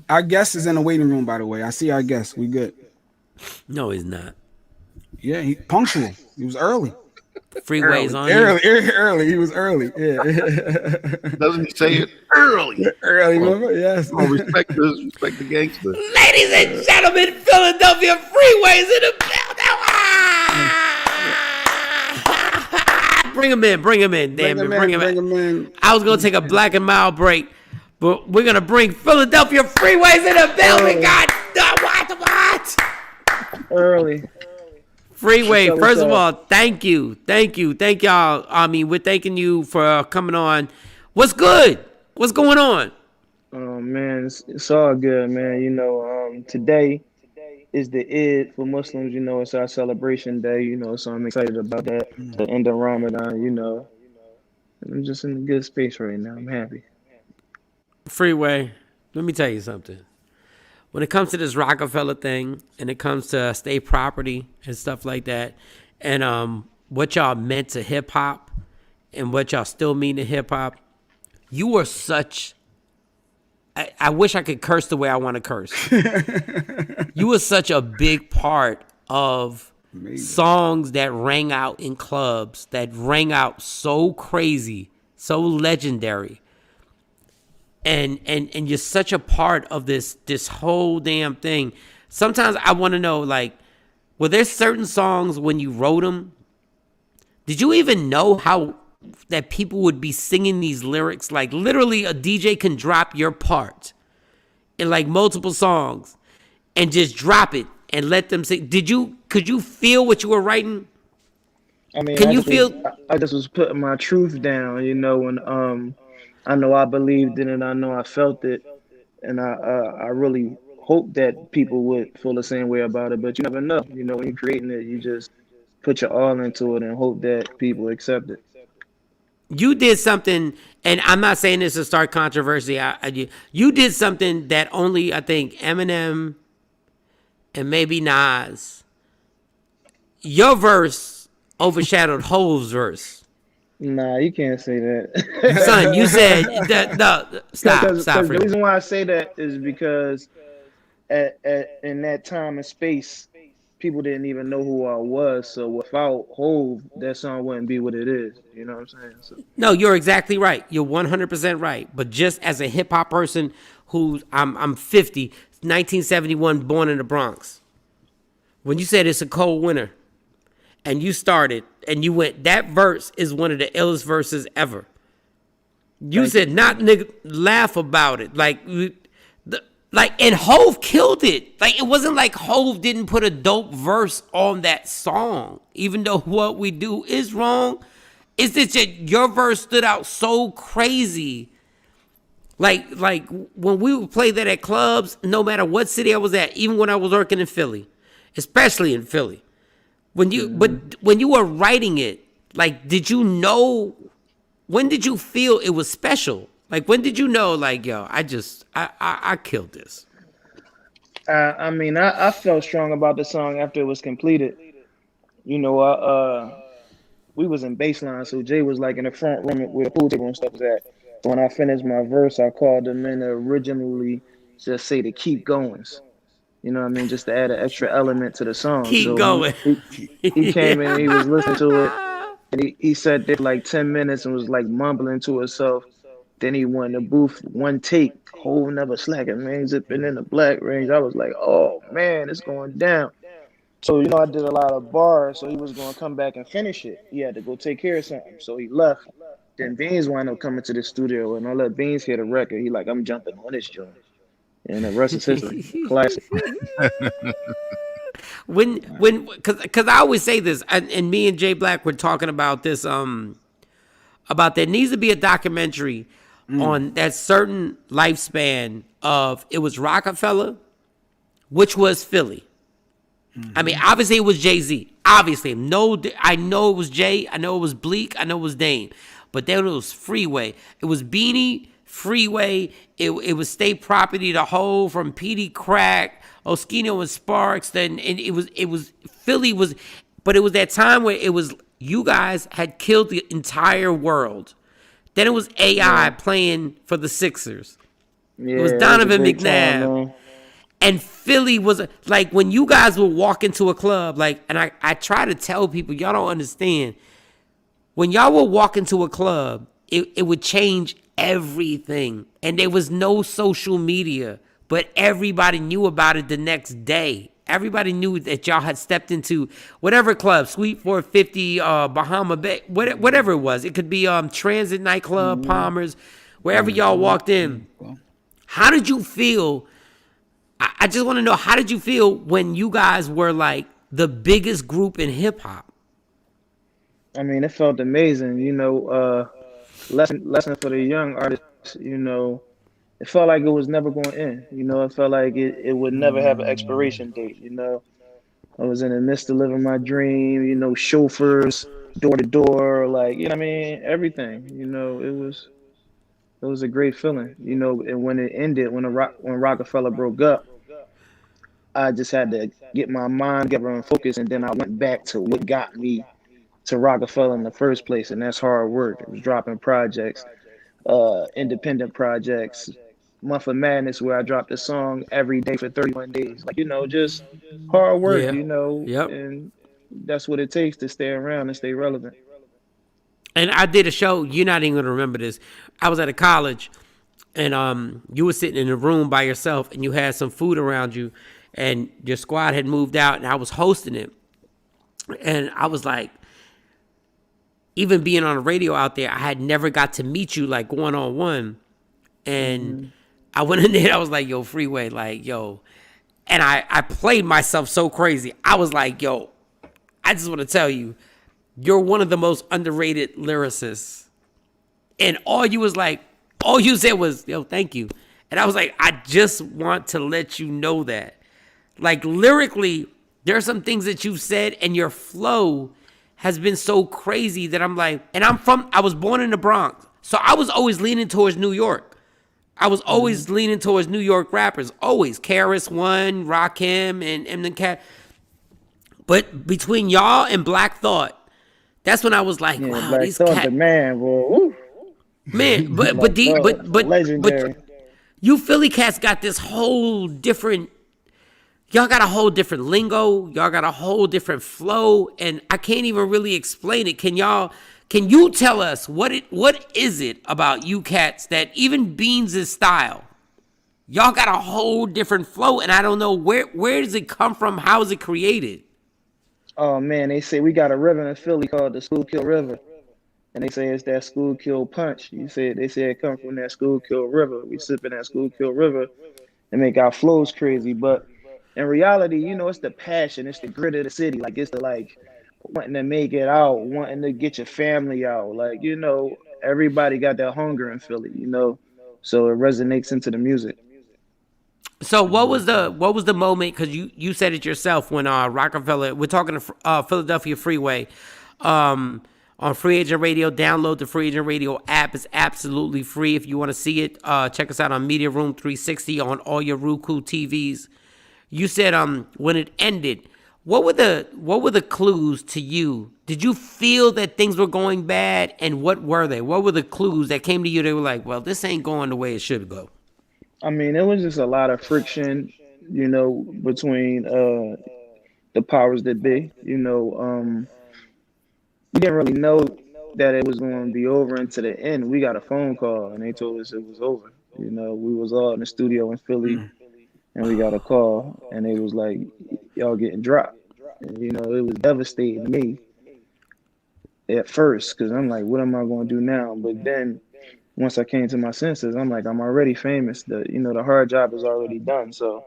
Our guest is in the waiting room, by the way. I see our guest. We good. No, he's not. Yeah, he punctual. He was early. Freeway's Early. on here. Early. He was early. Yeah. Doesn't he say it early? Early, Oh, remember? Yes. oh, respect the gangster. Ladies and gentlemen, Philadelphia Freeway's in the building. Bring him in. Damn it. Bring him in. I was going to take a Black and Mild break, but we're going to bring Philadelphia Freeways in the building. God, what? Early. Freeway, first of all, thank you. Thank y'all. I mean, we're thanking you for coming on. What's good? What's going on? Oh man, it's all good, man. Today is the Eid for Muslims. It's our celebration day. So I'm excited about that. The end of Ramadan. I'm just in a good space right now. I'm happy. Freeway, let me tell you something. When it comes to this Rockefeller thing and it comes to state property and stuff like that, and what y'all meant to hip hop and what y'all still mean to hip hop, you are such. I wish I could curse the way I want to curse. You were such a big part of songs that rang out in clubs, that rang out so crazy, so legendary. And you're such a part of this whole damn thing. Sometimes I want to know, like, were there certain songs when you wrote them? Did you even know how that people would be singing these lyrics? Like, literally, a DJ can drop your part in like multiple songs and just drop it and let them sing. Could you feel what you were writing? I mean, Can you feel? I just was putting my truth down. When I know I believed in it. I know I felt it, and I really hope that people would feel the same way about it. But you never know. When you're creating it, you just put your all into it and hope that people accept it. You did something, and I'm not saying this to start controversy. You did something that only I think Eminem and maybe Nas. Your verse overshadowed Hov's verse. Nah, you can't say that. Son, you said that. No, stop. The reason why I say that is because in that time and space, people didn't even know who I was. So without Hove, that song wouldn't be what it is. You know what I'm saying? So. No, you're exactly right. You're 100% right. But just as a hip hop person I'm 50, 1971, born in the Bronx. When you said it's a cold winter, and you started, and you went, that verse is one of the illest verses ever. You said, not nigga, laugh about it. And Hove killed it. Like, it wasn't like Hove didn't put a dope verse on that song, even though what we do is wrong. It's just that your verse stood out so crazy. Like when we would play that at clubs, no matter what city I was at, even when I was working in Philly, especially in Philly, when you were writing it, like, did you know? When did you feel it was special? Like, when did you know? Like, yo, I killed this. I felt strong about the song after it was completed. We was in baseline, so Jay was like in the front room where the pool table and stuff was at. When I finished my verse, I called them in to originally just say to keep goings. You know what I mean? Just to add an extra element to the song. Keep going. He came in and he was listening to it. And he sat there for like 10 minutes and was like mumbling to himself. Then he went in the booth, one take, whole never slacking, man, zipping in the black range. I was like, oh man, it's going down. So, I did a lot of bars, so he was going to come back and finish it. He had to go take care of something. So he left. Then Beans wound up coming to the studio, and I let Beans hear the record. He like, I'm jumping on this joint. And the rest is history. Classic. Because I always say this, and me and Jay Black were talking about this, about there needs to be a documentary on that certain lifespan of, it was Rockefeller, which was Philly. Mm-hmm. I mean, obviously it was Jay-Z. Obviously, no, I know it was Jay. I know it was Bleak. I know it was Dame. But then it was Freeway. It was Beanie, Freeway. It was State Property, the whole from PD Crack, Oskino and Sparks. Then it was Philly was, but it was that time where it was, you guys had killed the entire world. Then it was AI playing for the Sixers. Yeah, It was it was a Donovan great time, McNabb. man. And Philly was like when you guys would walk into a club, like, and I try to tell people, y'all don't understand. When y'all would walk into a club, it would change everything. And there was no social media, but everybody knew about it the next day. Everybody knew that y'all had stepped into whatever club, Suite 450, Bahama Bay, whatever it was. It could be Transit Nightclub, Palmer's, wherever y'all walked in. How did you feel? I just want to know, how did you feel when you guys were like the biggest group in hip hop? I mean, it felt amazing. Lesson for the young artists. It felt like it was never going to end. It felt like it would never have an expiration date. I was in the midst of living my dream. Chauffeurs, door to door, like what I mean, everything. It was a great feeling. And when it ended, when Rockefeller broke up, I just had to get my mind together and focus, and then I went back to what got me to Rockefeller in the first place, and that's hard work. It was dropping projects, independent projects, Month of Madness, where I dropped a song every day for 31 days. Like, just hard work, Yeah. Yep. and that's what it takes to stay around and stay relevant. And I did a show. You're not even gonna remember this. I was at a college, and you were sitting in a room by yourself, and you had some food around you, and your squad had moved out, and I was hosting it, and I was like, even being on the radio out there, I had never got to meet you like one on one, and I went in there. I was like, "Yo, Freeway, like, yo," and I played myself so crazy. I was like, "Yo, I just want to tell you, you're one of the most underrated lyricists." And all you said was, "Yo, thank you." And I was like, I just want to let you know that. Like, lyrically, there are some things that you've said, and your flow has been so crazy that I'm like, and I was born in the Bronx. So I was always leaning towards New York. I was always leaning towards New York rappers. Always. KRS-One, Rakim, and Eminem Cat. But between y'all and Black Thought, that's when I was like, wow, Black these Thought, cats. the man, bro. Woo. Man, but legendary. You Philly cats got this whole different. Y'all got a whole different lingo. Y'all got a whole different flow, and I can't even really explain it. Can you tell us what is it about you cats that even Beans' style? Y'all got a whole different flow, and I don't know where does it come from? How is it created? Oh man, they say we got a river in Philly called the Schuylkill River, and they say it's that Schuylkill punch. They say it come from that Schuylkill River. We sip in that Schuylkill River and make our flows crazy, but in reality, it's the passion, it's the grit of the city. Like, it's the wanting to make it out, wanting to get your family out. Like, everybody got that hunger in Philly, so it resonates into the music. So what was the moment? Because you said it yourself when Rockefeller. We're talking to Philadelphia Freeway on Free Agent Radio. Download the Free Agent Radio app. It's absolutely free. If you want to see it, check us out on Media Room 360 on all your Roku TVs. You said when it ended, what were the clues to you? Did you feel that things were going bad, and what were they? What were the clues that came to you? They were like, well, this ain't going the way it should go. I mean, it was just a lot of friction, between the powers that be. We didn't really know that it was going to be over until the end. We got a phone call, and they told us it was over. We was all in the studio in Philly. And we got a call, and it was like, y'all getting dropped. And, it was devastating to me at first, because I'm like, what am I going to do now? But then once I came to my senses, I'm like, I'm already famous. The hard job is already done. So,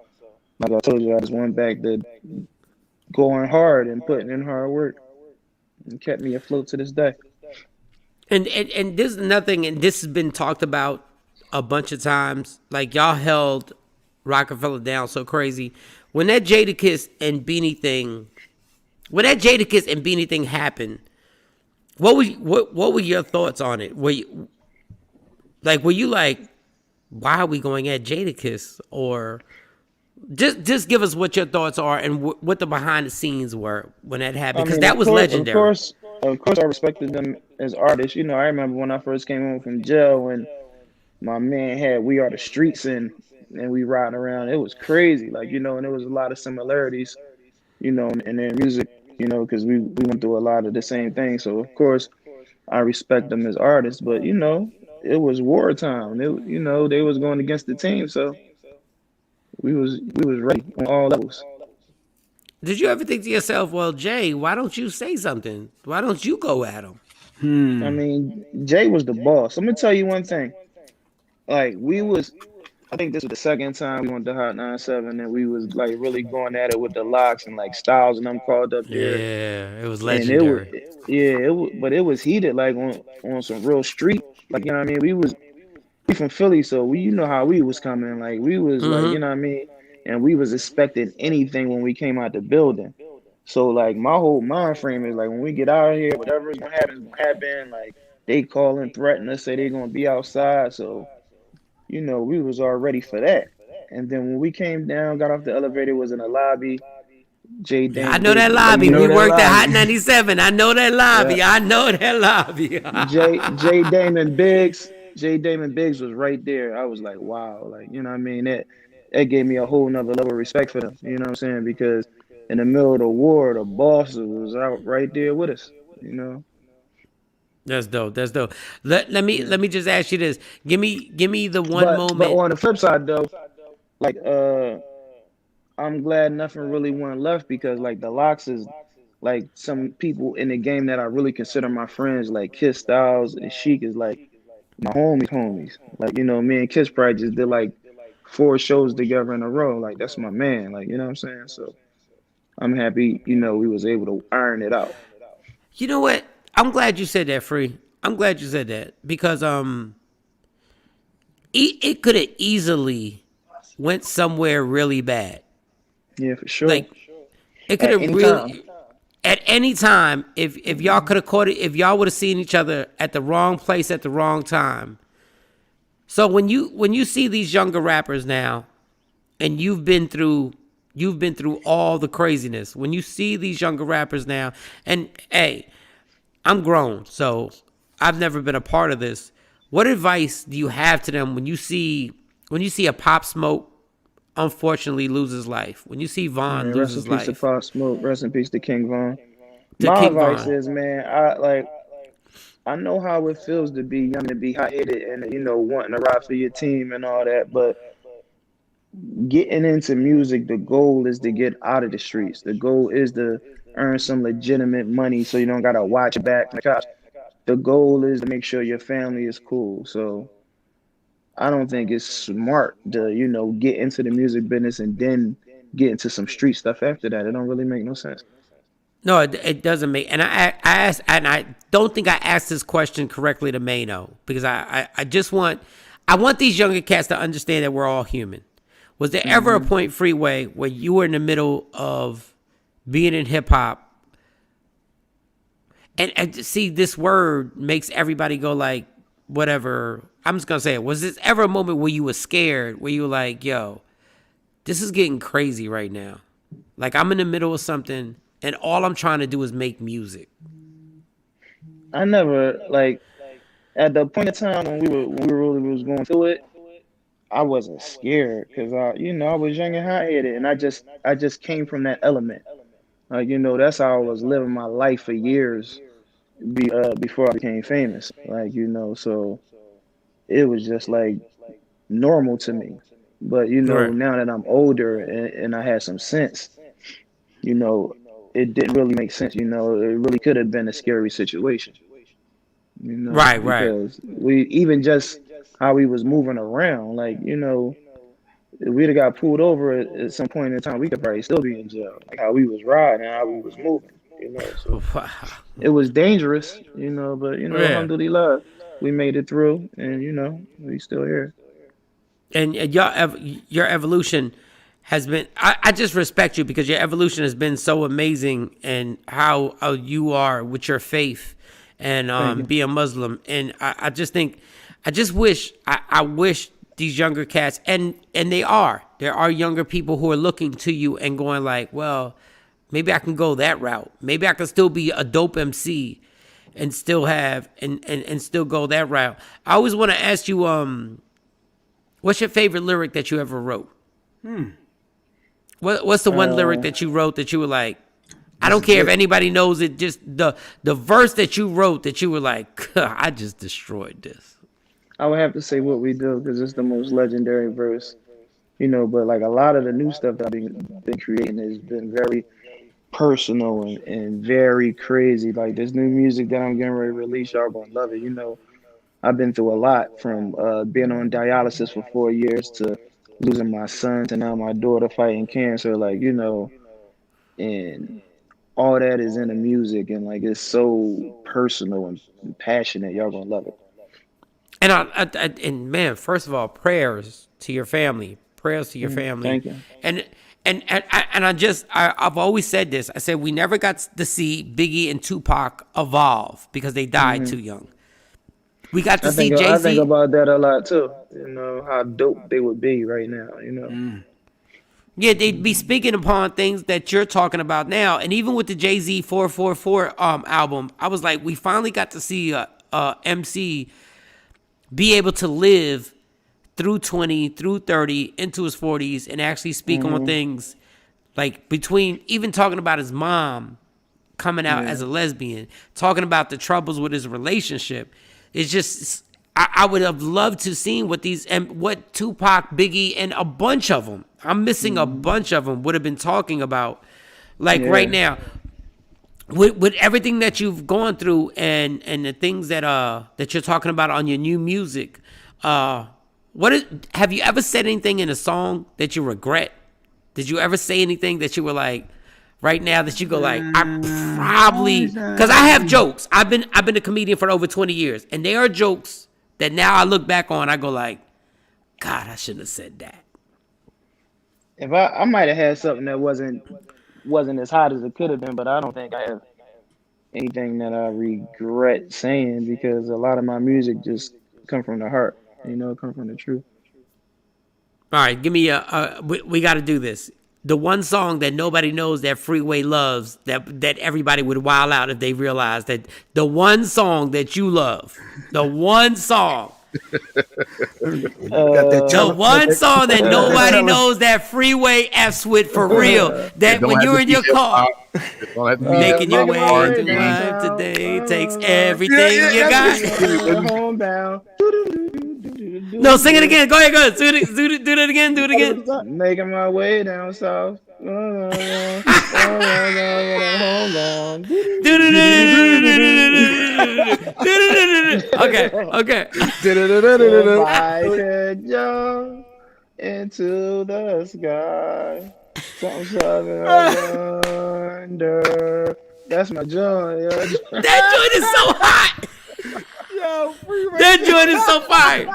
like I told you, I just went back to going hard and putting in hard work, and kept me afloat to this day. And this is nothing, and this has been talked about a bunch of times. Like, y'all held Rockefeller down so crazy. When that Jadakiss and Beanie thing happened, what were your thoughts on it? Were you like, why are we going at Jadakiss? Or just give us what your thoughts are and what the behind the scenes were when that happened, because that was legendary. Of course, I respected them as artists. I remember when I first came home from jail, and my man had "We Are the Streets" and we riding around. It was crazy, like and there was a lot of similarities, in their music, because we went through a lot of the same things. So of course I respect them as artists, but it was wartime. They was going against the team, so we was ready on all levels. Did you ever think to yourself, well, Jay, why don't you say something? Why don't you go at him? I mean, Jay was the boss. I'm gonna tell you one thing. Like I think this was the second time we went to Hot 97, and we was like really going at it with the locks and like Styles and them called up there, Yeah, it was and it was legendary. yeah, but it was heated like on some real street. Like what I mean, we from Philly, so you know how we was coming. Like we was like Mm-hmm. what I mean, and we was expecting anything when we came out the building. So like my whole mind frame is like when we get out of here, whatever's gonna happen is gonna happen. Like they call and threaten us, say they gonna be outside. So we was all ready for that. And then when we came down, got off the elevator, was in the lobby. Jay Yeah, I Dame know Biggs that was right lobby. You know We that worked at lobby. Hot 97. I know that there. lobby. I know that lobby. Jay Damon Biggs, Jay Damon Biggs was right there. I was like, wow, like what I mean. That gave me a whole nother level of respect for them. You know what I'm saying? Because in the middle of the war, the boss was out right there with us. You know? That's dope. That's dope. Let me just ask you this. Give me the one But moment. on the flip side though, like I'm glad nothing really went left because like the locks is like some people in the game that I really consider my friends, like Kiss Styles and Sheik is like my homies. Like, me and Kiss probably just did like 4 shows together in a row. Like that's my man. Like, you know what I'm saying? So I'm happy, we was able to iron it out. You know what? I'm glad you said that, Free. I'm glad you said that because it could have easily went somewhere really bad. Yeah, for sure. Like it could At have any time. really at any time if y'all could have caught it, if y'all would have seen each other at the wrong place at the wrong time. So when you see these younger rappers now, and you've been through all the craziness. When you see these younger rappers now, and hey, I'm grown, so I've never been a part of this. What advice do you have to them when you see a Pop Smoke unfortunately lose his life? When you see Von Man, lose rest in his peace to life? Pop Smoke. Rest in peace to King Von. To My King advice Von. is, man, I know how it feels to be young and be hot headed and wanting to ride for your team and all that, but getting into music, the goal is to get out of the streets. The goal is to earn some legitimate money so you don't gotta watch it back from the cops. The goal is to make sure your family is cool. So I don't think it's smart to, get into the music business and then get into some street stuff after that. It don't really make no sense. No, it doesn't make. And I asked, and I don't think I asked this question correctly to Mano because I just want these younger cats to understand that we're all human. Was there ever a point, Freeway, where you were in the middle of being in hip hop, and see this word makes everybody go like whatever? I'm just gonna say it. Was this ever a moment where you were scared, where you were like, "Yo, this is getting crazy right now. Like I'm in the middle of something, and all I'm trying to do is make music." I never like at the point of time when we really was going through it, I wasn't scared because I was young and hot headed, and I just came from that element. Like that's how I was living my life for years before I became famous. Like so it was just like normal to me. But Right. now that I'm older and I had some sense, you know, it didn't really make sense. It really could have been a scary situation. Right. Right. Because we even just how we was moving around, like if we'd have got pulled over at some point in time, we could probably still be in jail. Like how we was riding, and how we was moving, So Wow. it was dangerous, but Yeah. alhamdulillah, we made it through, and we still here. And your evolution has been. I just respect you because your evolution has been so amazing, and how you are with your faith and Thank you. being Muslim. And I just think, I wish these younger cats, and there are younger people who are looking to you and going like, well, maybe I can go that route. Maybe I can still be a dope MC and still have and still go that route. I always want to ask you, What's your favorite lyric that you ever wrote? What's the one lyric that you wrote that you were like, I don't care if anybody knows it, just the verse that you wrote that you were like, I just destroyed this. I would have to say What We Do because it's the most legendary verse, you know. But like a lot of the new stuff that I've been creating has been very personal and very crazy. Like this new music that I'm getting ready to release, y'all gonna love it. You know, I've been through a lot from being on dialysis for 4 years to losing my son to now my daughter fighting cancer. Like, you know, and all that is in the music and like it's so personal and passionate. Y'all gonna love it. And and man, first of all, prayers to your family. Prayers to your family. Thank you. I've always said this. I said we never got to see Biggie and Tupac evolve because they died too young. We got to see Jay-Z. I think about that a lot too. You know how dope they would be right now. You know. Yeah, they'd be speaking upon things that you're talking about now, and even with the Jay-Z 444 album, I was like, we finally got to see MC be able to live through 20, through 30, into his 40s, and actually speak on things like between even talking about his mom coming out as a lesbian, talking about the troubles with his relationship. It's just, I would have loved to see what Tupac, Biggie, and a bunch of them, I'm missing a bunch of them, would have been talking about. Like right now, with everything that you've gone through and the things that you're talking about on your new music, have you ever said anything in a song that you regret? Did you ever say anything that you were like, right now that you go like, I probably, because I have jokes. I've been a comedian for over 20 years, and they are jokes that now I look back on, I go like, God, I shouldn't have said that. If I might have had something that wasn't as hot as it could have been, but I don't think I have anything that I regret saying because a lot of my music just come from the heart, you know, come from the truth. All right, give me we got to do this. The one song that nobody knows that Freeway loves, that everybody would wild out if they realized that the one song that you love, the one song. The one song that nobody knows that Freeway F's with for real. That when you're in your car, making your way to life today takes everything you got. Homebound. No, sing it again. Go ahead. Do it again. Do it again. Making my way down south. Okay. If I could jump into the sky, something under. That's my joint. That joint is so hot. Yo, Freeway. That joint is so fire.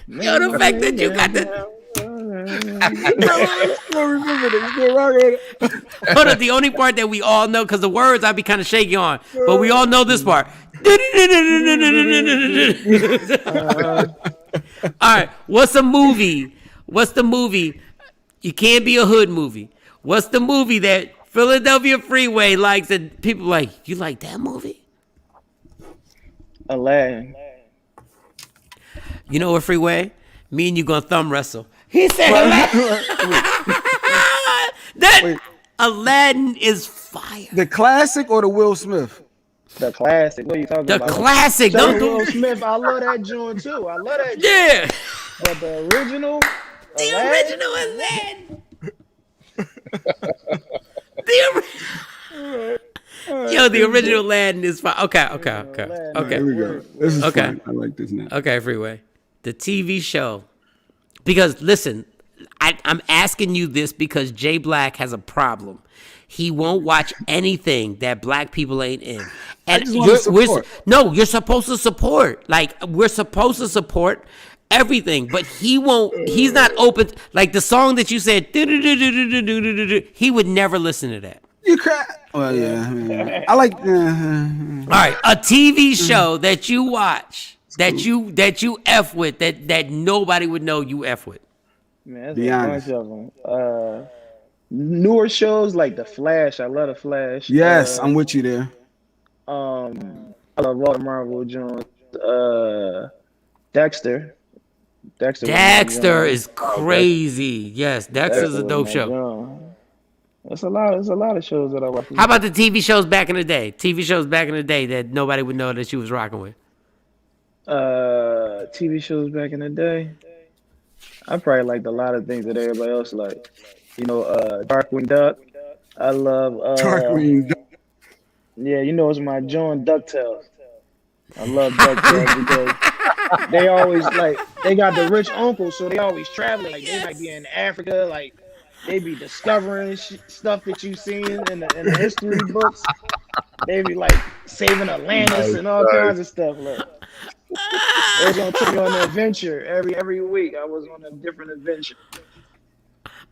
Yo, the fact that you got the. Hold on, the only part that we all know, because the words I'd be kind of shaky on, but we all know this part. All right, what's the movie? You can't be a hood movie. What's the movie that Philadelphia Freeway likes and people like, you like that movie? Aladdin. You know what, Freeway? Me and you gonna thumb wrestle. He said Aladdin. Aladdin is fire. The classic or the Will Smith? The classic. What are you talking The about? classic. Shout out Don't Will do. Smith. I love that joint too. I love that joint. Yeah. But the original. The Aladdin, original Aladdin. The original Aladdin is fine. Okay. Here we go. This is fun. I like this now. Okay, Freeway. The TV show. Because listen, I'm asking you this because Jay Black has a problem. He won't watch anything that black people ain't in. And you're supposed to support. Like, we're supposed to support everything, but he won't. He's not open. Like the song that you said, he would never listen to that. You cry. Well, yeah. I like. All right, a TV show that you watch that you F with that nobody would know you F with. Man, there's a bunch of them. Newer shows like The Flash. I love The Flash. Yes, I'm with you there. I love all the Marvel joints. Dexter. Dexter is crazy. Yes, Dexter's a dope show. John. There's a lot of shows that I watch. How about the TV shows back in the day? TV shows back in the day that nobody would know that you was rocking with. TV shows back in the day. I probably liked a lot of things that everybody else liked. Darkwing Duck. I love Darkwing Duck. Yeah, it's my John DuckTales. I love DuckTales because they always they got the rich uncle, so they always traveling. Like they might be in Africa, like they be discovering stuff that you've seen in the history books. They be like saving Atlantis and all kinds of stuff. Like they was gonna take me on an adventure every week. I was on a different adventure.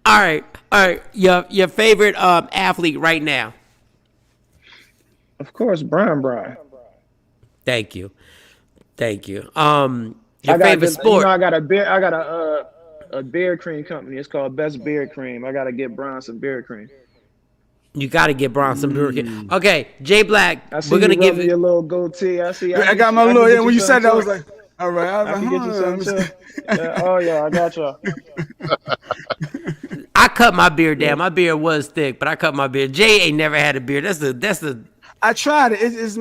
All right. Your favorite athlete right now? Of course, Brian. Thank you. Your favorite sport? I got a beard cream company. It's called Best Beard Cream. I gotta get Brian some beard cream. You got to get Brian some beard cream. Okay, Jay Black. We're gonna give you a little goatee. I got my little. Yeah, when you said that, I was like, all right. I can get you some too. Oh yeah, I got you. I cut my beard down. My beard was thick, but I cut my beard. Jay ain't never had a beard. That's the. I tried it. It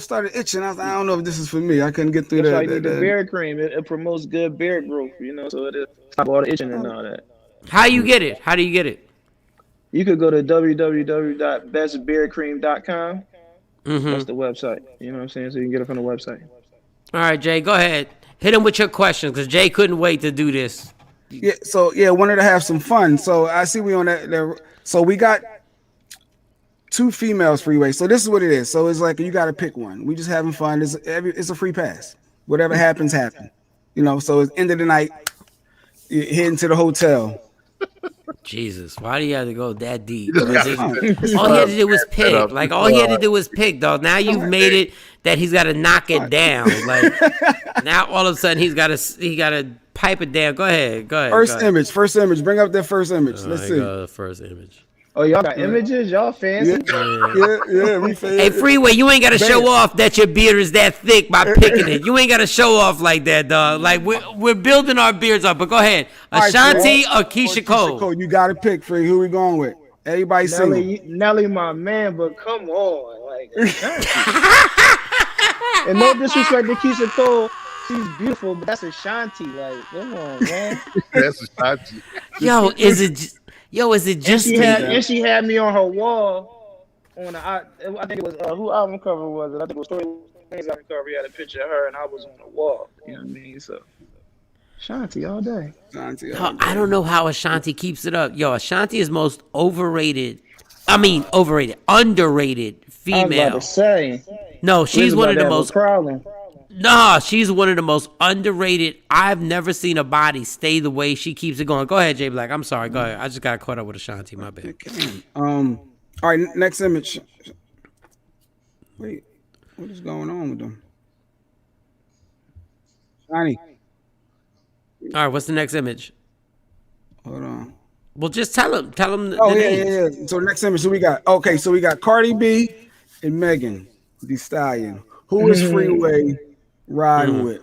started itching. I was like, I don't know if this is for me. I couldn't get through that. That's why you need the beard cream. It promotes good beard growth, so it stop all the itching and all that. How do you get it? You could go to www.bestbeardcream.com. That's the website. You know what I'm saying? So you can get it from the website. All right, Jay, go ahead. Hit him with your questions because Jay couldn't wait to do this. Yeah, so wanted to have some fun. So I see we on that. So we got 2 females Freeway. So this is what it is. So it's like you got to pick one. We just having fun. It's a free pass. Whatever happens, happen. So it's end of the night. You're heading to the hotel. Jesus, why do you have to go that deep? All he had to do was pick. All he had to do was pick, dog. Now you've made it that he's got to knock it down. Now all of a sudden he got to pipe it down. Go ahead. First image. Bring up that first image. Let's see. The first image. Oh, y'all got images? Y'all fancy? Yeah, we fancy. Hey, Freeway, you ain't got to show off that your beard is that thick by picking it. You ain't got to show off like that, dog. Like, we're building our beards up. But go ahead. Ashanti or Keisha Cole? You got to pick, Free. Who we going with? Everybody sing. Nelly, my man, but come on. And no disrespect to Keisha Cole. She's beautiful, but that's Ashanti. Like, come on, man. That's Ashanti. Yo, is it just me? And she had me on her wall I think it was who album cover was it? I think it was Story album cover. He had a picture of her and I was on the wall. You know what I mean? So Ashanti all day. I don't know how Ashanti keeps it up. Yo, Ashanti is most underrated female. I was about to say. No, she's one of the most problem. Nah, she's one of the most underrated. I've never seen a body stay the way she keeps it going. Go ahead, Jay Black. I'm sorry. Go ahead. I just got caught up with Ashanti. My bad. All right, next image. Wait, what is going on with them? Johnny. All right, what's the next image? Hold on. Well, just tell him. Yeah. So next image, so we got Cardi B and Megan Thee Stallion. Who is Freeway riding with?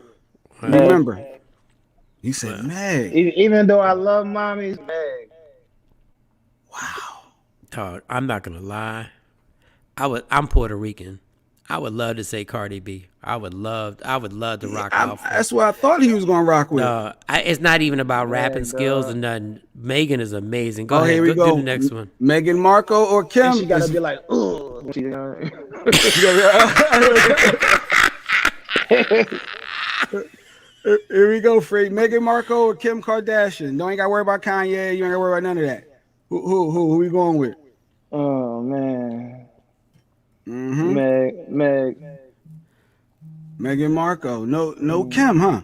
Remember, he said Meg. Even though I love mommy's Meg. Wow, dog. I'm not gonna lie. I'm Puerto Rican. I would love to say Cardi B. I would love to rock out. That's what I thought he was gonna rock with. It's not even about rapping skills and nothing. Megan is amazing. Go ahead. Here we go. Do the next one. Megan Marco or Kim? And she gotta be like, ugh. Here we go, Freak. Megan Marco or Kim Kardashian? Don't ain't gotta worry about Kanye. You ain't gotta worry about none of that. Who we going with? Oh man. Mm-hmm. Megan Marco. No Kim, huh?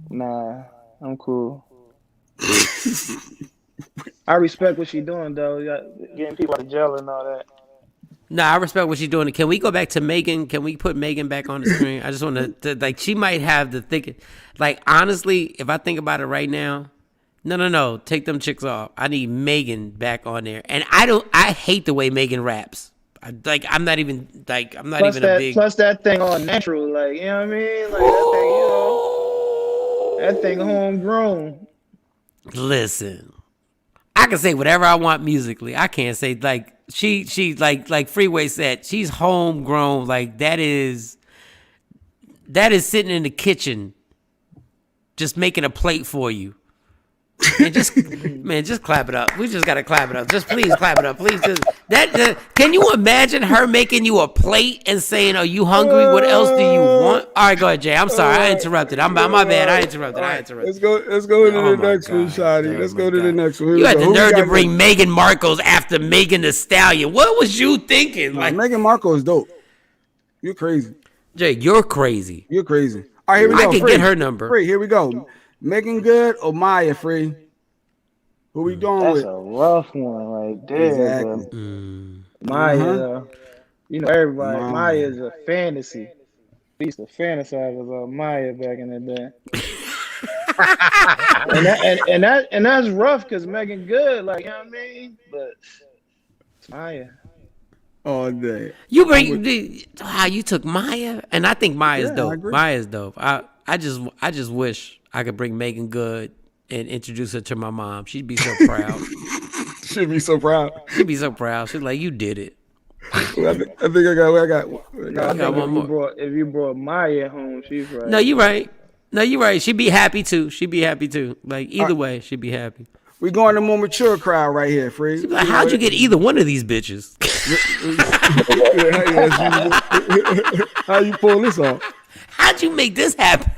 Nah, I'm cool. I respect what she's doing though. Getting people out of jail and all that. Nah, I respect what she's doing. Can we go back to Megan? Can we put Megan back on the screen? I just want to she might have the thinking. Honestly, if I think about it right now, no, take them chicks off. I need Megan back on there. And I hate the way Megan raps. I'm not even a big. Plus that thing all natural, you know what I mean? That thing, That thing homegrown. Listen, I can say whatever I want musically. I can't say like she like Freeway said, she's homegrown. Like that is sitting in the kitchen, just making a plate for you. And just clap it up. We just gotta clap it up. Just please clap it up. Please just can you imagine her making you a plate and saying, "Are you hungry? What else do you want?" All right, go ahead, Jay. I'm sorry, I interrupted. My bad. I interrupted. Let's go into the next one, Shotty. Let's go to the next one. You had the nerve to bring Megan Markle after Megan Thee Stallion. What was you thinking? Like Megan Markle is dope. You're crazy. Jay, you're crazy. You're crazy. All right, here we go. I can get her number. Free, here we go. Megan Good or Maya, Free? Who we doing That's with? a rough one right there. Exactly. Maya, you know everybody. Maya is a fantasy. We used to fantasize about Maya back in the day. and that's rough because Megan Good, like, you know what I mean? But it's Maya. All day. You took Maya, and I think Maya's dope. Maya's dope. I just wish I could bring Megan Good and introduce her to my mom. She'd be so proud. She'd be so proud. She'd be so proud. She's like, you did it. I think I got one more. If you brought Maya home, she's right. No, you're right. She'd be happy too. Like either way, she'd be happy. We going to more mature crowd right here, Free. Like, how'd you get either one of these bitches? How you pull this off? How'd you make this happen?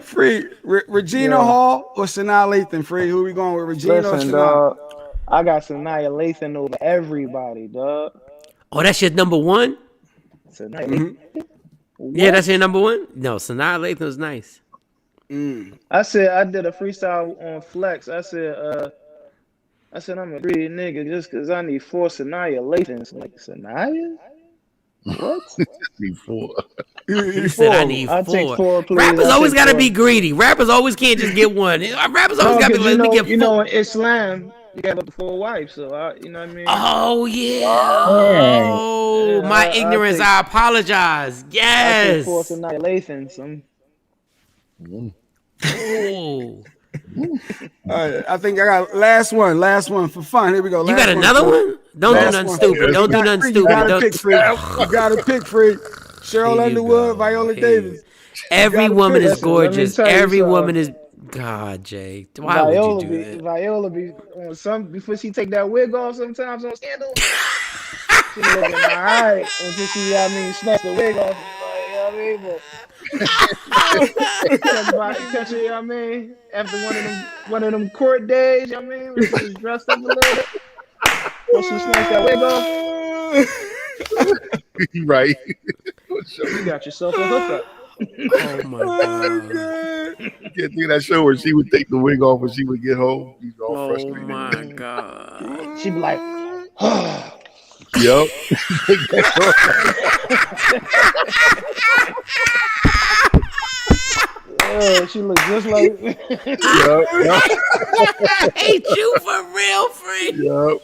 Free, Regina Hall or Sanaa Lathan? Free, who we going with, Regina or Sanaa? Dog, I got Sanaa Lathan over everybody, dog. Oh, that's your number one? Yeah, that's your number one? No, Sanaa Lathan was nice. I said I did a freestyle on Flex. I said I'm a greedy nigga just because I need 4 Sanaa Lathans. Like, Sanaa? What? Before. He said I need 4. I'll take 4, please. Rappers always got to be greedy. Rappers always can't just get one. Rappers always got to be let me get 4. You know, in Islam, you got up to 4 wives, so you know what I mean? Oh, yeah. Oh, my ignorance. I apologize. Yes. I take 4 Sanaa Lathans. Oh. All right, I think I got last one for fun. Here we go. You got another one? Don't do nothing stupid. Don't do nothing stupid. You got to pick, Free. Cheryl Underwood, Viola Davis. Every woman is gorgeous. Every woman is. God, Jay, why would you do that? Viola be on before she take that wig off sometimes on Scandal. She looking all right until she, snatch the wig off. Catch it, after one of them court days, when she's dressed up a little bit, when she snatched that wig off. Right. You got yourself a hookup. Oh my God. You can't think of that show where she would take the wig off when she would get home. She's all frustrated. Oh my God. She'd be like, Yep. she looks just like. I hate you for real, Free. I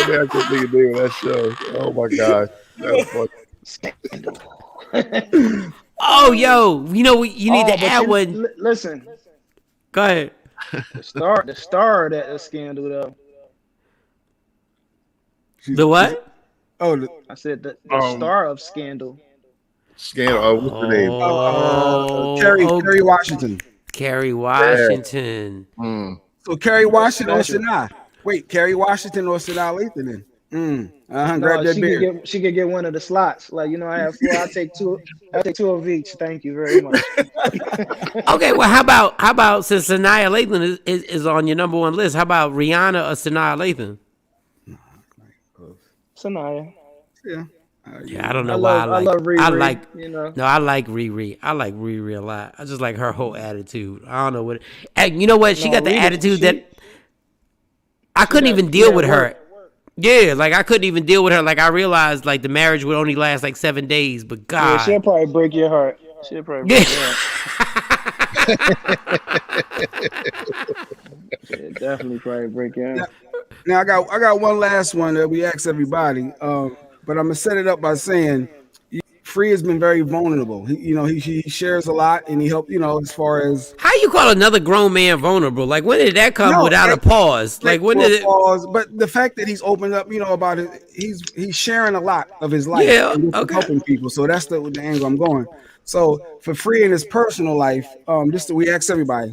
couldn't think of the name of that show. Oh my God. That was funny. Oh, yo, you need to add one. Listen. Go ahead. The star of that Scandal, though. The what? I said the star of Scandal. Scandal. What's the name? Kerry Washington. Kerry Washington. Yeah. So Kerry Washington or Sanaa? Wait, Kerry Washington or Sanaa Lathan then? Grab that beer. She could get one of the slots. Like, I have 4. I'll take 2. I'll take 2 of each. Thank you very much. Okay, well, how about since Sanaa Lathan is on your number one list? How about Rihanna or Sanaa Lathan? Sanaa. Yeah. Yeah, I don't know why I love Riri, I like No, I like Riri. I like Riri a lot. I just like her whole attitude. I don't know what. And you know what? She got the attitude that I couldn't even deal with her. Yeah, like I couldn't even deal with her. Like I realized like the marriage would only last like 7 days, but God, she'll probably break your heart. She'll probably break your heart. She'll definitely probably break your heart. Now I got one last one that we ask everybody. But I'm gonna set it up by saying Free has been very vulnerable. He shares a lot, and he helped. As far as How you call another grown man vulnerable? Like, when did that come no, without a pause? Like, when did it? pause, but the fact that he's opened up, about it, he's sharing a lot of his life Yeah, and okay. helping people. So that's the angle I'm going. So for Free in his personal life, we ask everybody,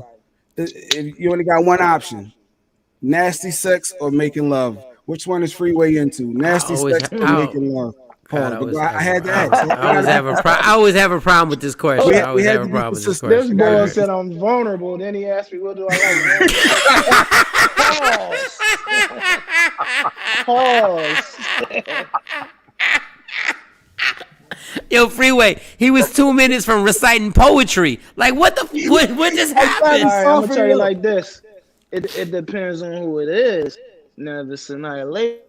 if you only got one option: nasty sex or making love. Which one is Freeway into? Nasty sex or making love? God, Pause. But I had to ask. I always have a problem with this question. I always had have a to be problem with this consistent. This question. boy said I'm vulnerable. Then he asked me, what do I like? Pause. Yo, Freeway, he was 2 minutes from reciting poetry. Like, what just happened? All right, I'm gonna tell you like this. It depends on who it is. Now, if it's annihilation,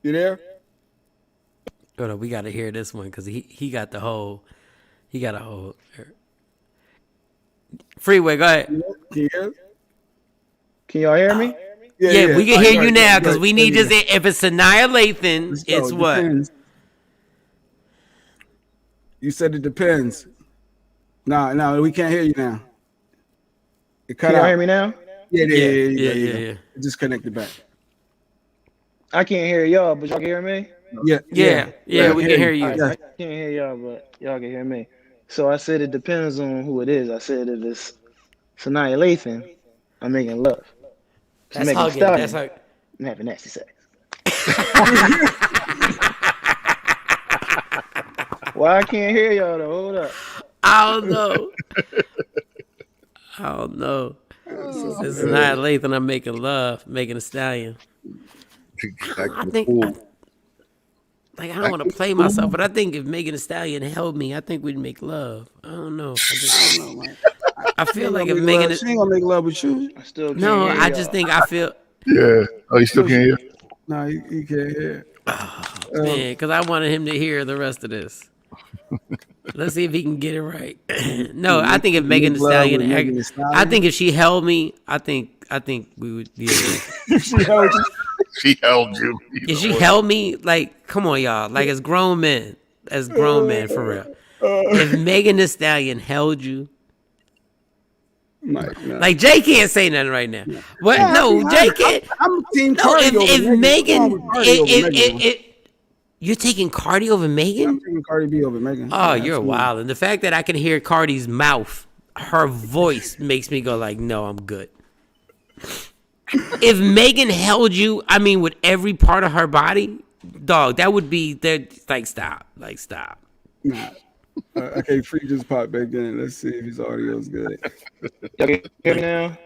You there? Hold on, we got to hear this one because he got a whole. Freeway, go ahead. Can you hear? can y'all hear me? Yeah, we can hear you now because right, we need just if it's annihilation, Let's go. it's what? Depends. You said it depends. No, we can't hear you now. It cut Can y'all out. hear me now? Yeah. Yeah. It just connected back. I can't hear y'all, but y'all can hear me? Yeah, we can hear you. All right, I can't hear y'all, but y'all can hear me. So I said it depends on who it is. I said if it's annihilation, I'm making love. That's making hugging. stallion. That's hugging. I'm having nasty sex. Why I can't hear y'all though? Hold up. I don't know. It's annihilation. I'm making love, making a stallion. I think. I don't want to play myself, but I think if Megan Thee Stallion held me, I think we'd make love. I don't know. I don't know, man. I feel like if Megan, She ain't gonna make love with you. I still can't no, hear I y'all. just think I feel, Yeah. Oh, you still can't hear? No, you can't hear. man, because I wanted him to hear the rest of this. Let's see if he can get it right. No, I think if Megan Thee Stallion, I think if she held me, I think we would. Yeah. She held you. She held you. If she held me, like, come on, y'all, like as grown men, for real. If Megan Thee Stallion held you, Mike, no. like Jay can't say nothing right now. What? No, Jay can't. I'm team No, Cardi over if Megan, Megan, you're taking Cardi over Megan? I'm taking Cardi B over Megan. Oh, you're wild. And the fact that I can hear Cardi's mouth, her voice makes me go like, no, I'm good. If Megan held you, I mean, with every part of her body, dog, that would be like, stop. Nah. Okay, Free just popped back in. Let's see if his audio is good. Y'all can hear me now?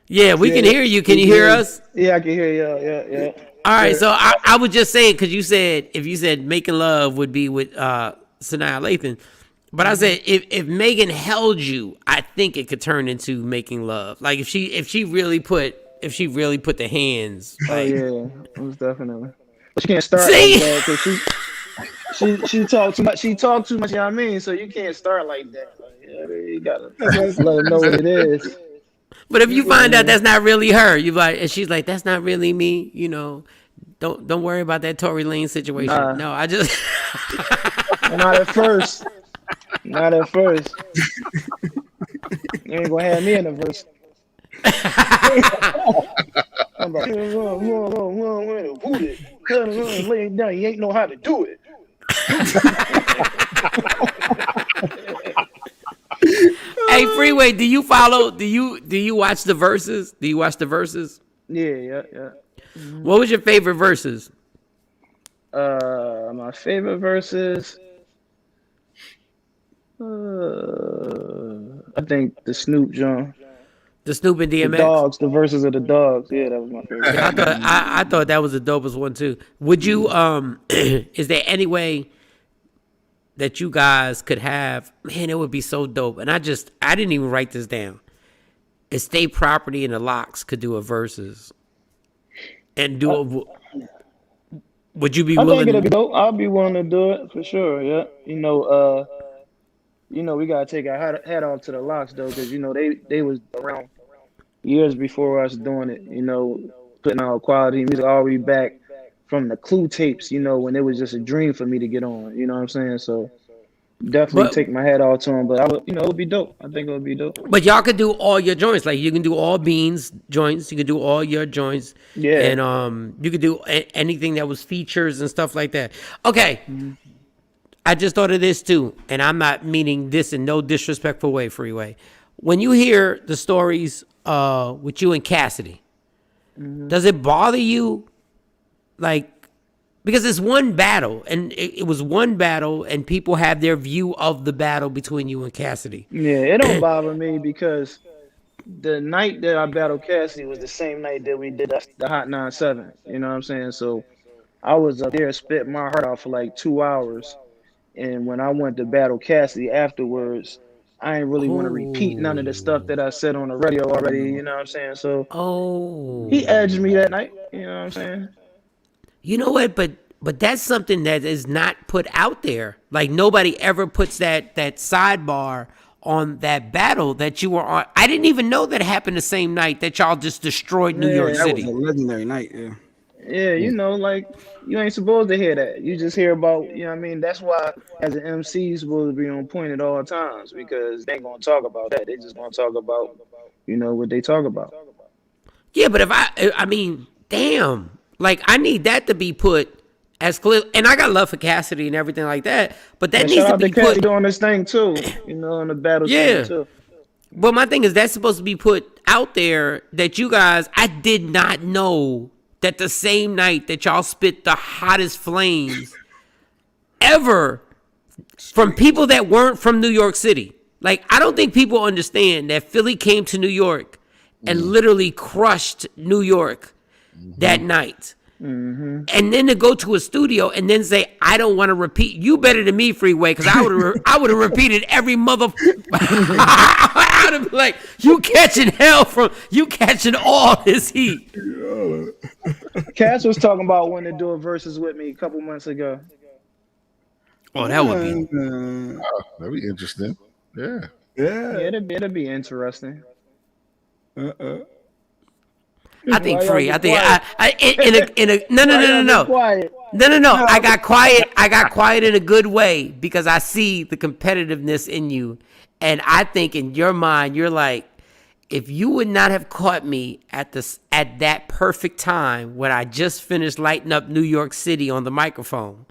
Yeah, we can hear you. Can you hear us? Yeah, I can hear y'all. Yeah. All right, so I was just saying, because if you said making love would be with Sanaa Lathan, but I said if Megan held you, I think it could turn into making love. Like if she really put the hands. Like, Oh yeah, most definitely. But you can't start See? like that because she talked too much. She talked too much. You know what I mean? So you can't start like that. Like, yeah, you gotta let her know what it is. but if you find out that's not really her, you like, and she's like, that's not really me. You know, don't worry about that Tory Lane situation. Nah. No, I just Not at first. Not at first. You ain't gonna have me in the verse. I'm like, lay it down. You ain't know how to do it. Hey, Freeway, do you follow? Do you watch the verses? Do you watch the verses? Yeah. What was your favorite verses? My favorite verses. I think the Snoop John. The Snoop and The DMX. dogs, the verses of the dogs. Yeah, that was my favorite. I thought that was the dopest one too. Would you is there any way that you guys could have, man, it would be so dope. And I didn't even write this down. Estate Property and the Locks could do a verses. And do a would you be I willing think it'll be dope. I'll be willing to do it for sure. Yeah, we gotta take our hat off to the Locks though, because they was around years before us doing it. Putting out quality music, all the way back from the Clue tapes, when it was just a dream for me to get on. You know what I'm saying? So definitely But take my hat off to him. But I would, it would be dope. I think it would be dope. but y'all could do all your joints. Like you can do all Beans joints. You can do all your joints. Yeah. And you could do anything that was features and stuff like that. Okay. I just thought of this too, and I'm not meaning this in no disrespectful way, Freeway. When you hear the stories with you and Cassidy, does it bother you? Like, because it's one battle, and it was one battle, and people have their view of the battle between you and Cassidy. Yeah, it don't bother me because the night that I battled Cassidy was the same night that we did the Hot 97. You know what I'm saying? So I was up there spit my heart out for like 2 hours. And when I went to battle Cassidy afterwards, I ain't really want to repeat none of the stuff that I said on the radio already. You know what I'm saying? So he edged me that night. You know what I'm saying? You know what? But that's something that is not put out there. Like nobody ever puts that sidebar on that battle that you were on. I didn't even know that happened the same night that y'all just destroyed New York That City. was a legendary night. Yeah. Yeah, like you ain't supposed to hear that. You just hear about, you know what I mean? That's why as an MC you're supposed to be on point at all times because they ain't gonna talk about that. They just gonna talk about, what they talk about. Yeah, but if I mean, damn, like I need that to be put as clear. And I got love for Cassidy and everything like that, but that And needs shout to out be to Cassidy put. doing this thing too, on the battle Yeah. scene too. But my thing is that's supposed to be put out there that you guys. I did not know that the same night that y'all spit the hottest flames ever from people that weren't from New York City. Like, I don't think people understand that Philly came to New York and literally crushed New York that night. And then to go to a studio and then say, I don't want to repeat. You better than me, Freeway, because I would have repeated every mother. I would have been like, you catching all this heat. Cass was talking about wanting to do a versus with me a couple months ago. Oh, that would be. That'd be interesting. Yeah. Yeah, it'd be interesting. I think Why free. y'all I get think in a no. Quiet. No. I got quiet in a good way because I see the competitiveness in you, and I think in your mind you're like, if you would not have caught me at that perfect time when I just finished lighting up New York City on the microphone,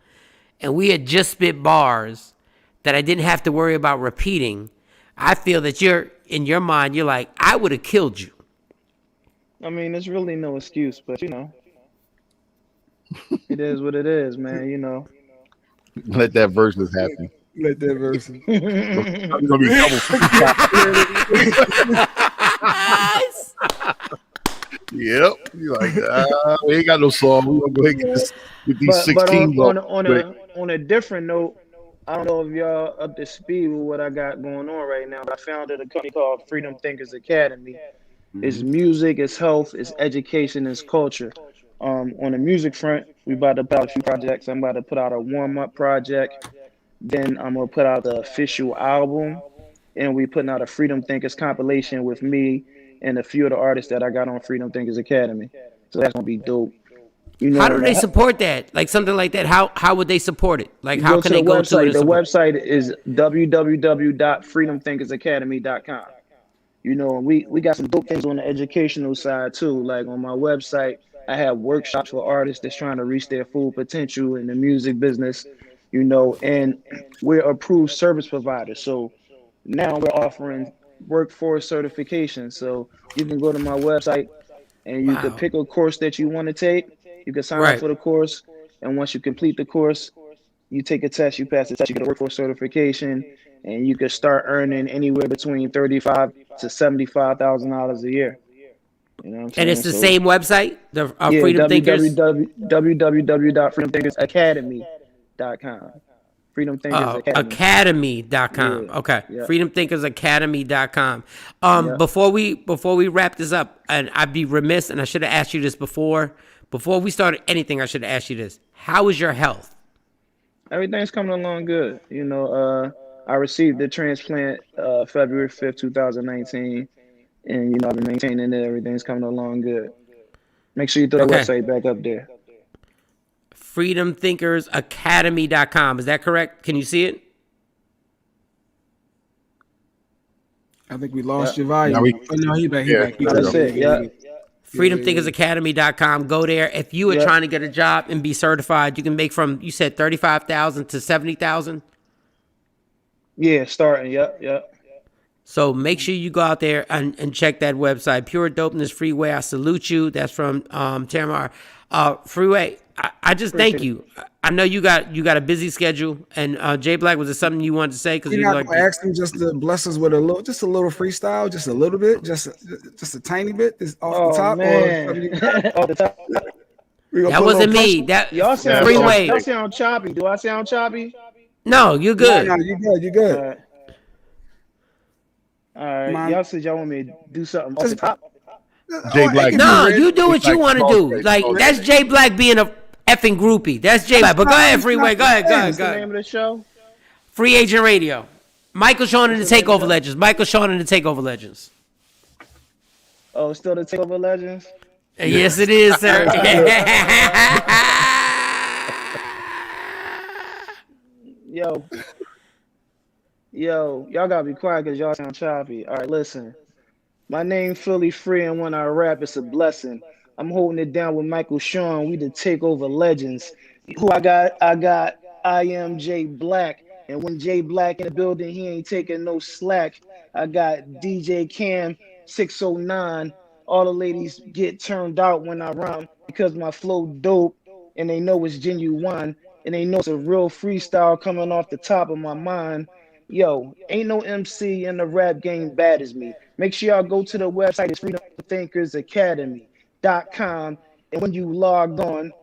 and we had just spit bars that I didn't have to worry about repeating, I feel that in your mind you're like, I would have killed you. I mean, there's really no excuse, but it is what it is, man. Let that versus happen. Let that verse. I'm gonna be double. Yep. You're like, we ain't got no song. We're gonna go ahead and get these 16 but on a different note, I don't know if y'all up to speed with what I got going on right now, but I founded a company called Freedom Thinkers Academy. It's music, it's health, it's education, it's culture. On the music front, we about to put out a few projects. I'm about to put out a warm-up project. Then I'm gonna put out the official album, and we putting out a Freedom Thinkers compilation with me and a few of the artists that I got on Freedom Thinkers Academy. So that's gonna be dope. How do they support that? Like something like that? How would they support it? Like how can they go to it? The website is www.freedomthinkersacademy.com. We got some dope things on the educational side too. Like on my website, I have workshops for artists that's trying to reach their full potential in the music business, and we're approved service providers. So now we're offering workforce certification. So you can go to my website and you can pick a course that you want to take. You can sign up for the course. And once you complete the course, you take a test, you pass the test, you get a workforce certification, and you can start earning anywhere between $35,000 to $75,000 a year. You know what I'm saying? And it's the same website, the Freedom Thinkers? www.freedomthinkersacademy.com. Freedom Thinkers Academy.com. Yeah. Okay. Yeah. Freedomthinkersacademy.com. Before we wrap this up, and I'd be remiss, and I should have asked you this before we started anything, I should have asked you this. How is your health? Everything's coming along good. I received the transplant February 5th, 2019. And, I've been maintaining it. Everything's coming along good. Make sure you throw the website back up there. freedomthinkersacademy.com. Is that correct? Can you see it? I think we lost your volume. Now we- Oh, no, he back. He Yeah, back. He That's back. it. Yeah. freedomthinkersacademy.com. Go there. If you are Yep. trying to get a job and be certified, you can make from, you said 35,000 to 70,000. Yeah, starting. Yep. So make sure you go out there and check that website. Pure Dopeness Freeway. I salute you. That's from Tamar. Freeway, I just thank you. I know you got a busy schedule. And Jay Black, was there something you wanted to say? Because You're you not like gonna ask him just to bless us with a little freestyle, just a little bit, just a tiny bit, just off the top. Man. Off the top. that wasn't me. That Y'all sound Freeway. Y'all sound choppy. Do I sound choppy? No, you're good. No, you good. You good. All right. Man. Y'all said y'all want me to do something off the top. Jay Oh, Black. it can No, be red. you do what you want to do. Like, that's Jay Black being a effing groupie. That's Jay Black. But go ahead, Freeway. Go ahead. What's the name of the show? Free Agent Radio. Michael Shawn and the Takeover Legends. Michael Shawn and the Takeover Legends. Oh, still the Takeover Legends? Yes, it is, sir. Yo, y'all gotta be quiet because y'all sound choppy. All right, listen. My name Philly Free, and when I rap, it's a blessing. I'm holding it down with Michael Shawn. We the Takeover Legends. Who I got? I am Jay Black. And when Jay Black in the building, he ain't taking no slack. I got DJ Cam 609. All the ladies get turned out when I rhyme because my flow dope and they know it's genuine and they know it's a real freestyle coming off the top of my mind. Yo, ain't no MC in the rap game bad as me. Make sure y'all go to the website. It's freedomthinkersacademy.com. And when you log on,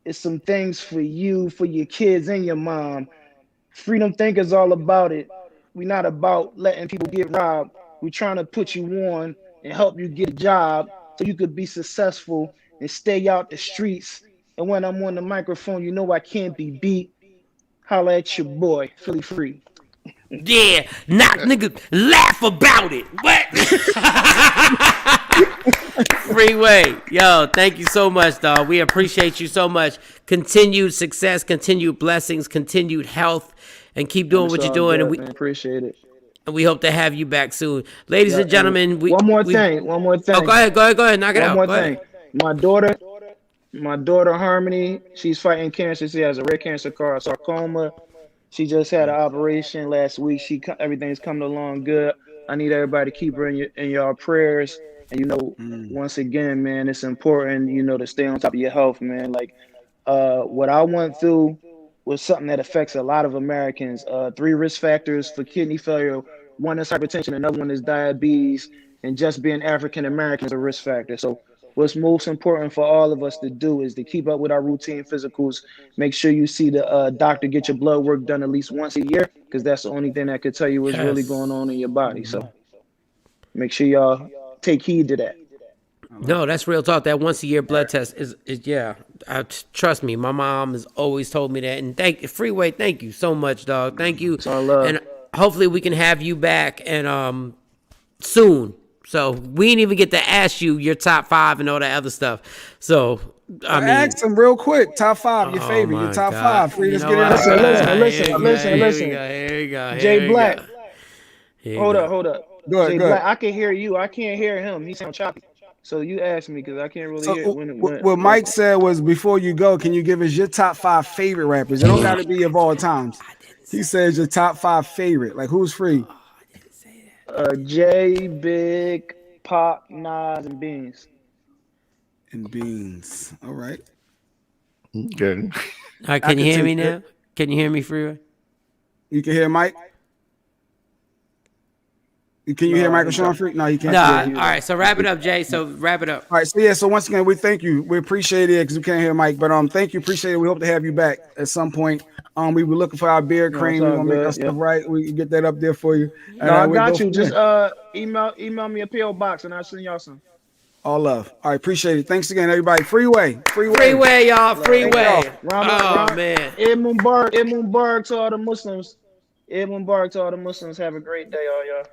it's some things for you, for your kids and your mom. Freedom Thinkers all about it. We're not about letting people get robbed. We're trying to put you on and help you get a job so you could be successful and stay out the streets. And when I'm on the microphone, you know I can't be beat. Holla at your boy, Philly Free. Yeah, knock nigga, laugh about it. What? Freeway, yo, thank you so much, dog. We appreciate you so much. Continued success, continued blessings, continued health, and keep doing what you're doing. And we appreciate it. And we hope to have you back soon, ladies and gentlemen. One more thing. Oh, go ahead, knock it out. One more thing. My daughter Harmony, she's fighting cancer. She has a rare cancer called sarcoma. She just had an operation last week. Everything's coming along good. I need everybody to keep her in your prayers. And once again, man, it's important, to stay on top of your health, man. Like what I went through was something that affects a lot of Americans. 3 risk factors for kidney failure. One is hypertension, another one is diabetes, and just being African American is a risk factor. So what's most important for all of us to do is to keep up with our routine physicals. Make sure you see the doctor, get your blood work done at least once a year, because that's the only thing that could tell you what's really going on in your body. So make sure y'all take heed to that. No, that's real talk. That once a year blood test is yeah. Trust me, my mom has always told me that. And Freeway, thank you so much, dog. Thank you. It's all love. And hopefully we can have you back and soon. So we didn't even get to ask you your top 5 and all that other stuff. So I mean, ask him real quick. Top 5, your favorite. Your top 5. Free, let's get it. Listen. Here you go. Jay Black. Hold up. Go ahead, Jay Black, I can hear you. I can't hear him. He sounds choppy. So you asked me because I can't really hear what Mike said was, before you go, can you give us your top 5 favorite rappers? It don't got to be of all times. He says your top 5 favorite. Like, who's Free? Jay, Big, Pop, Nas, and Beans. And Beans. All right. Good. all right, can you hear me now? Can you hear me, Freeway? You can hear Mike? Can you hear Michael Shawn Free? No, you can't. Nah, all right, so wrap it up, Jay. So wrap it up. All right, so once again, we thank you. We appreciate it because we can't hear Mike, but thank you, appreciate it. We hope to have you back at some point. We were looking for our beard cream. We want to make our stuff right. We can get that up there for you. No, I got you. Just email me a PO box and I'll send y'all some. All love. All right, appreciate it. Thanks again, everybody. Freeway, y'all. Freeway. Man. Eid Mubarak to all the Muslims. Eid Mubarak to all the Muslims. Have a great day, all y'all.